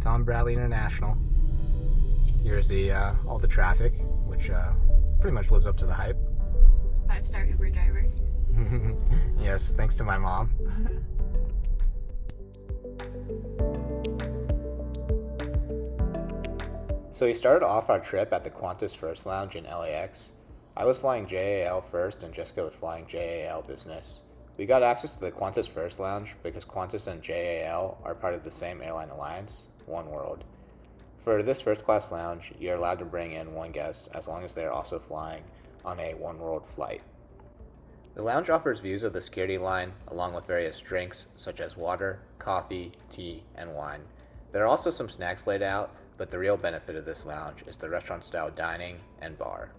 Tom Bradley International. Here's the all the traffic, which pretty much lives up to the hype. 5-star Uber driver. Yes, thanks to my mom. So we started off our trip at the Qantas First Lounge in LAX. I was flying JAL first and Jessica was flying JAL business. We got access to the Qantas First Lounge because Qantas and JAL are part of the same airline alliance, One World. For this first class lounge, you're allowed to bring in one guest as long as they are also flying on a One World flight. The lounge offers views of the security line along with various drinks such as water, coffee, tea, and wine. There are also some snacks laid out, but the real benefit of this lounge is the restaurant-style dining and bar.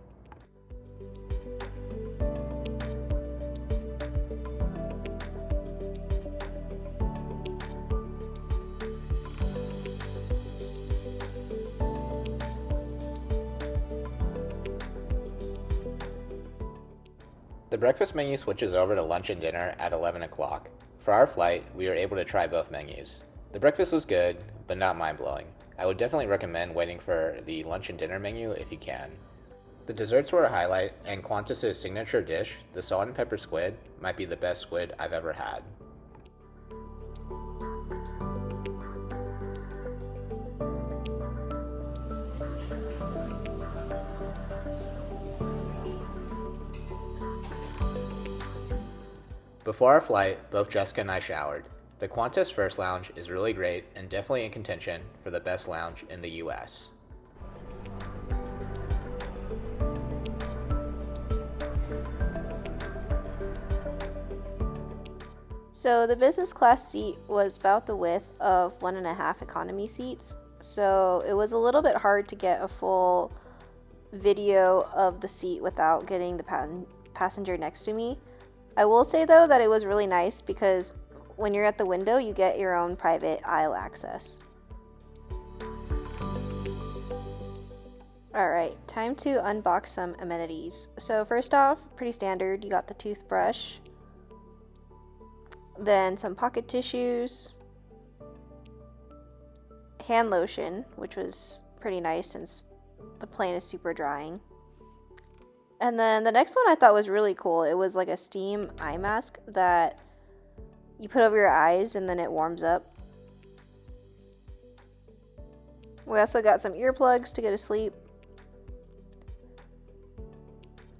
The breakfast menu switches over to lunch and dinner at 11 o'clock. For our flight, we were able to try both menus. The breakfast was good, but not mind-blowing. I would definitely recommend waiting for the lunch and dinner menu if you can. The desserts were a highlight, and Qantas' signature dish, the salt and pepper squid, might be the best squid I've ever had. Before our flight, both Jessica and I showered. The Qantas First Lounge is really great and definitely in contention for the best lounge in the US. So the business class seat was about the width of 1.5 economy seats, so it was a little bit hard to get a full video of the seat without getting the passenger next to me. I will say though that it was really nice because when you're at the window, you get your own private aisle access. Alright, time to unbox some amenities. So first off, pretty standard, you got the toothbrush, then some pocket tissues, hand lotion, which was pretty nice since the plane is super drying. And then the next one I thought was really cool. It was like a steam eye mask that you put over your eyes and then it warms up. We also got some earplugs to go to sleep.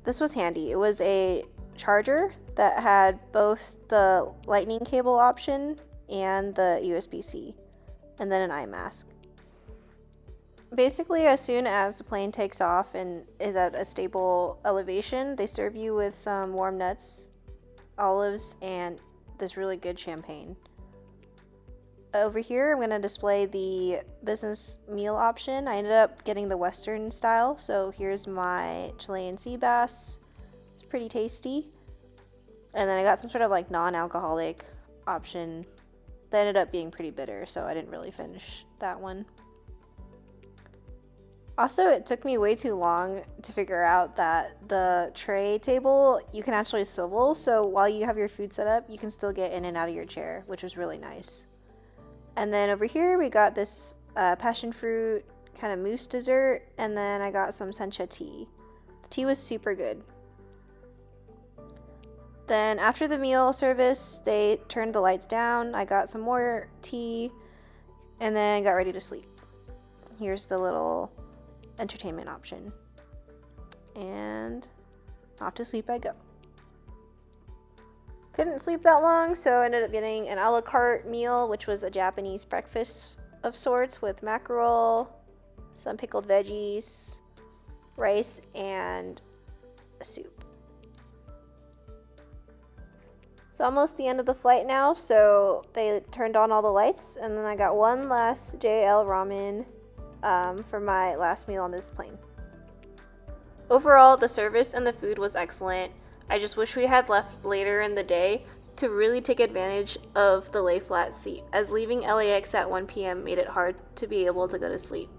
This was handy. It was a charger that had both the lightning cable option and the USB-C, and then an eye mask. Basically, as soon as the plane takes off and is at a stable elevation, they serve you with some warm nuts, olives, and this really good champagne. Over here, I'm going to display the business meal option. I ended up getting the Western style, so here's my Chilean sea bass. It's pretty tasty. And then I got some sort of like non-alcoholic option that ended up being pretty bitter, so I didn't really finish that one. Also, it took me way too long to figure out that the tray table, you can actually swivel, so while you have your food set up, you can still get in and out of your chair, which was really nice. And then over here, we got this passion fruit kind of mousse dessert, and then I got some sencha tea. The tea was super good. Then after the meal service, they turned the lights down. I got some more tea, and then got ready to sleep. Here's the little entertainment option, and off to sleep I go. Couldn't sleep that long, so I ended up getting an a la carte meal, which was a Japanese breakfast of sorts with mackerel, some pickled veggies, rice, and a soup. It's almost the end of the flight now, so they turned on all the lights, and then I got one last JL ramen for my last meal on this plane. Overall, the service and the food was excellent. I just wish we had left later in the day to really take advantage of the lay flat seat, as leaving LAX at 1 p.m. made it hard to be able to go to sleep.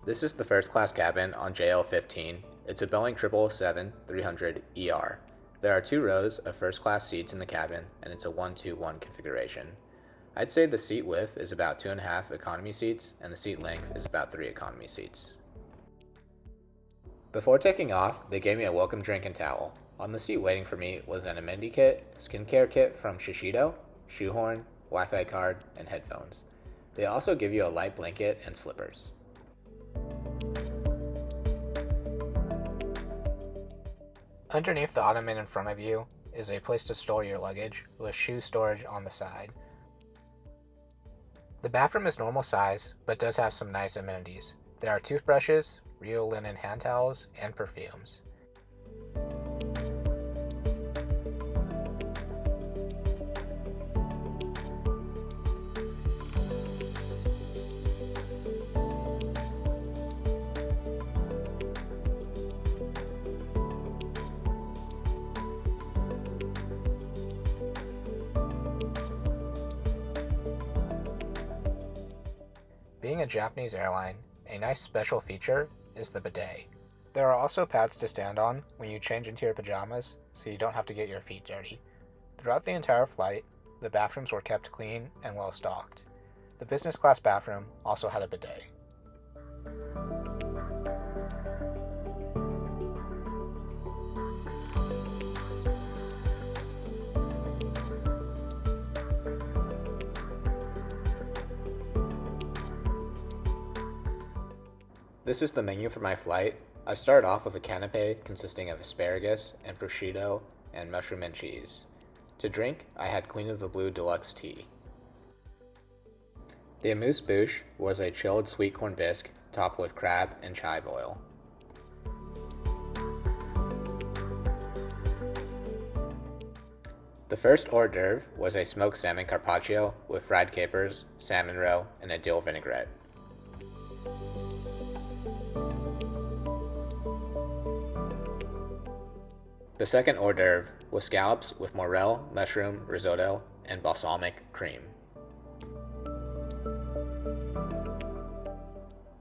This is the first class cabin on JL15. It's a Boeing 777-300ER. There are 2 rows of first class seats in the cabin, and it's a 1-2-1 configuration. I'd say the seat width is about 2.5 economy seats, and the seat length is about 3 economy seats. Before taking off, they gave me a welcome drink and towel. On the seat waiting for me was an amenity kit, skincare kit from Shishido, shoehorn, Wi-Fi card, and headphones. They also give you a light blanket and slippers. Underneath the ottoman in front of you is a place to store your luggage with shoe storage on the side. The bathroom is normal size, but does have some nice amenities. There are toothbrushes, real linen hand towels, and perfumes. Being a Japanese airline, a nice special feature is the bidet. There are also pads to stand on when you change into your pajamas, so you don't have to get your feet dirty. Throughout the entire flight, the bathrooms were kept clean and well stocked. The business class bathroom also had a bidet. This is the menu for my flight. I started off with a canapé consisting of asparagus and prosciutto and mushroom and cheese. To drink, I had Queen of the Blue Deluxe tea. The amuse-bouche was a chilled sweet corn bisque topped with crab and chive oil. The first hors d'oeuvre was a smoked salmon carpaccio with fried capers, salmon roe, and a dill vinaigrette. The second hors d'oeuvre was scallops with morel, mushroom, risotto, and balsamic cream.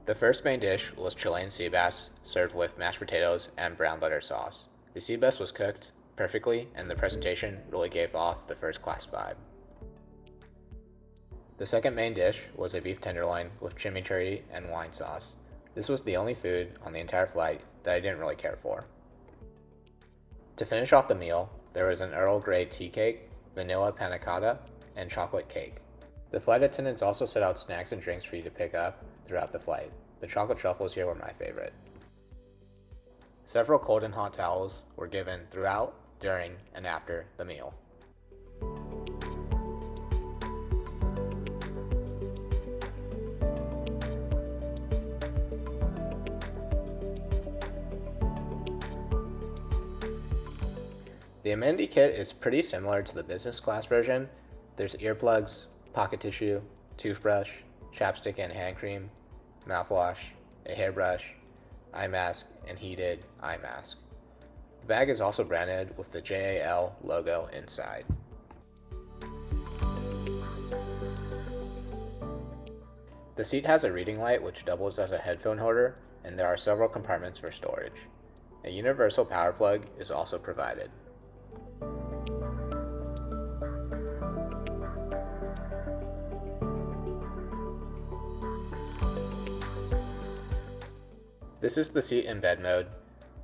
The first main dish was Chilean sea bass, served with mashed potatoes and brown butter sauce. The sea bass was cooked perfectly, and the presentation really gave off the first class vibe. The second main dish was a beef tenderloin with chimichurri and wine sauce. This was the only food on the entire flight that I didn't really care for. To finish off the meal, there was an Earl Grey tea cake, vanilla panna cotta, and chocolate cake. The flight attendants also set out snacks and drinks for you to pick up throughout the flight. The chocolate truffles here were my favorite. Several cold and hot towels were given throughout, during, and after the meal. The amenity kit is pretty similar to the business class version. There's earplugs, pocket tissue, toothbrush, chapstick and hand cream, mouthwash, a hairbrush, eye mask, and heated eye mask. The bag is also branded with the JAL logo inside. The seat has a reading light which doubles as a headphone holder, and there are several compartments for storage. A universal power plug is also provided. This is the seat in bed mode,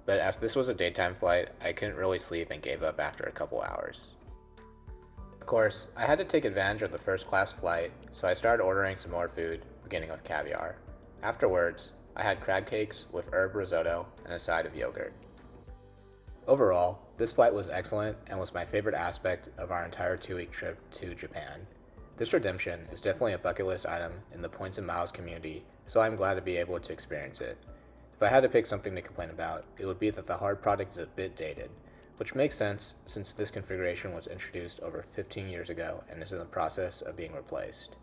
but as this was a daytime flight, I couldn't really sleep and gave up after a couple hours. Of course, I had to take advantage of the first class flight, so I started ordering some more food, beginning with caviar. Afterwards, I had crab cakes with herb risotto and a side of yogurt. Overall, this flight was excellent and was my favorite aspect of our entire 2-week trip to Japan. This redemption is definitely a bucket list item in the Points and Miles community, so I'm glad to be able to experience it. If I had to pick something to complain about, it would be that the hard product is a bit dated, which makes sense since this configuration was introduced over 15 years ago and is in the process of being replaced.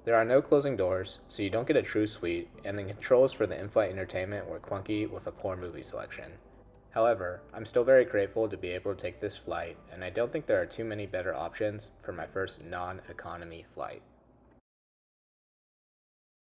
There are no closing doors, so you don't get a true suite, and the controls for the in-flight entertainment were clunky with a poor movie selection. However, I'm still very grateful to be able to take this flight, and I don't think there are too many better options for my first non-economy flight.